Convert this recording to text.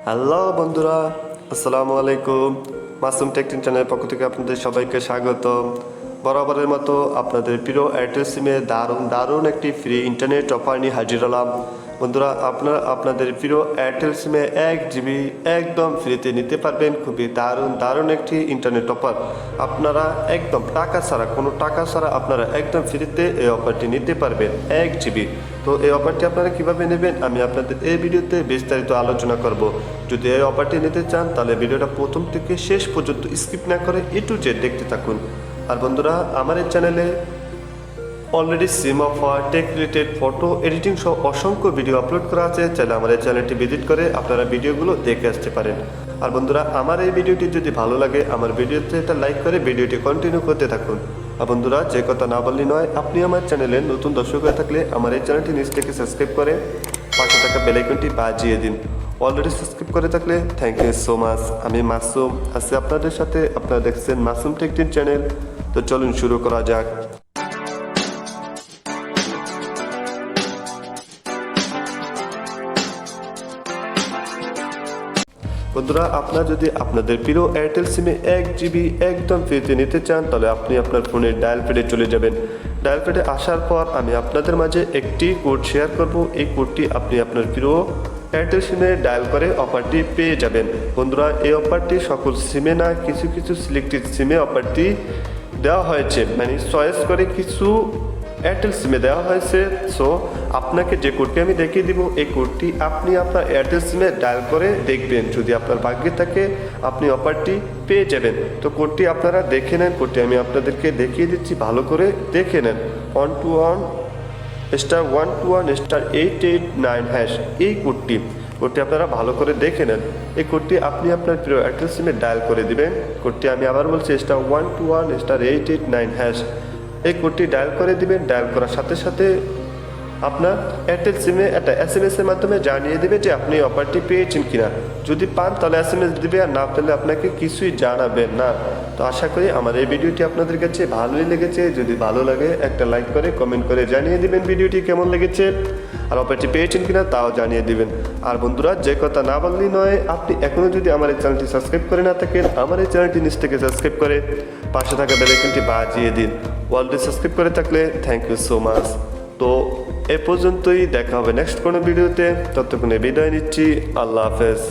Hello বন্ধুরা, আসসালামু আলাইকুম। মাসুম টেক চ্যানেলের পক্ষ থেকে আপনাদের সবাইকে স্বাগত। বরাবরের মতো আপনাদের প্রিয় এয়ারটেল সিমে দারুণ একটি ফ্রি ইন্টারনেট অফার নিয়ে হাজির হলাম। বন্ধুরা, আপনারা আপনাদের প্রিয় এয়ারটেল সিমে 1 জিবি একদম ফ্রিতে নিতে পারবেন। খুবই দারুণ একটি ইন্টারনেট অফার। আপনারা একদম কোনো টাকা ছাড়া আপনারা একদম ফ্রিতে এই অফারটি নিতে পারবেন 1 জিবি। তো এই অফারটি আপনারা কিভাবে নেবেন আমি আপনাদের এই ভিডিওতে বিস্তারিত আলোচনা করব। যদি এই অফারটি নিতে চান তাহলে ভিডিওটা প্রথম থেকে শেষ পর্যন্ত স্কিপ না করে A to Z দেখতে থাকুন। আর বন্ধুরা, আমার এই চ্যানেলে already SIM offer, tech related, photo editing সহ অসংখ্য ভিডিও আপলোড করা আছে। চাইলে আমার এই চ্যানেলটি ভিজিট করে আপনারা ভিডিওগুলো দেখে আসতে পারেন। আর বন্ধুরা, আমার এই ভিডিওটি যদি ভালো লাগে আমার ভিডিওতে একটা লাইক করে ভিডিওটি কন্টিনিউ করতে থাকুন। আর বন্ধুরা, যে কথা না বললেই নয়, আপনি আমার চ্যানেলে নতুন দর্শক হয়ে থাকলে আমার এই চ্যানেলটি নিচ থেকে সাবস্ক্রাইব করে পাশে থাকা বেল আইকনটি বাজিয়ে দিন। অলরেডি সাবস্ক্রাইব করে থাকলে থ্যাংক ইউ সো মাচ। আমি মাসুম আছি আপনাদের সাথে। আপনারা দেখছেন মাসুম টেক চ্যানেল। তো চলুন শুরু করা যাক। বন্ধুরা, আপনারা যদি আপনাদের প্রিয় এয়ারটেল সিমে 1 জিবি একদম ফ্রিতে নিতে চান তাহলে আপনি আপনার ফোনের ডায়াল প্যাডে চলে যাবেন। ডায়াল প্যাডে আসার পর আমি আপনাদের মাঝে একটি কোড শেয়ার করব। এই কোডটি আপনি আপনার প্রিয় এয়ারটেল সিমে ডায়াল করে অফারটি পেয়ে যাবেন। বন্ধুরা, এই অফারটি সকল সিমে না, কিছু সিলেক্টেড সিমে অফারটি দেওয়া হয়েছে, মানে চয়েস করে কিছু এয়ারটেল সিমে দেওয়া হয়েছে। সো আপনাকে যে কোডটি আমি দেখিয়ে দিব এই কোডটি আপনি আপনার এয়ারটেল সিমে ডায়াল করে দেখবেন। যদি আপনার ভাগ্যে থাকে আপনি অফারটি পেয়ে যাবেন। তো কোডটি আপনারা দেখে নেন। কোডটি আমি আপনাদেরকে দেখিয়ে দিচ্ছি, ভালো করে দেখে নেন। 121*121*889# এই কোডটি আপনারা ভালো করে দেখে নেন। এই কোডটি আপনি আপনার প্রিয় এয়ারটেল সিমে ডায়াল করে দিবেন। কোডটি আমি আবার বলছি, *121*889#। এই কোডটি ডায়াল করে দিবেন। ডায়াল করার সাথে সাথে আপনার এয়ারটেল সিমে একটা SMS এর মাধ্যমে জানিয়ে দেবে যে আপনি অফারটি পেয়েছেন কিনা। যদি পান তাহলে SMS দিবে, আর না পেলে আপনাকে কিছুই জানাবেন না। তো আশা করি আমার এই ভিডিওটি আপনাদের কাছে ভালোই লেগেছে। যদি ভালো লাগে একটা লাইক করে কমেন্ট করে জানিয়ে দিবেন ভিডিওটি কেমন লেগেছে, আর অফারটি পেয়েছেন কিনা তাও জানিয়ে দিবেন। আর বন্ধুরা, যে কথা না বললেই নয়, আপনি এখনও যদি আমার এই চ্যানেলটি সাবস্ক্রাইব করে না থাকেন আমার এই চ্যানেলটি নিচ থেকে সাবস্ক্রাইব করে পাশে থাকা বেল আইকনটি বাজিয়ে দিন। অলরেডি সাবস্ক্রাইব করে থাকলে থ্যাংক ইউ সো মাচ। তো এ পর্যন্তই, দেখা হবে নেক্সট কোনো ভিডিওতে। ততক্ষণে বিদায় নিচ্ছি। আল্লাহ হাফেজ।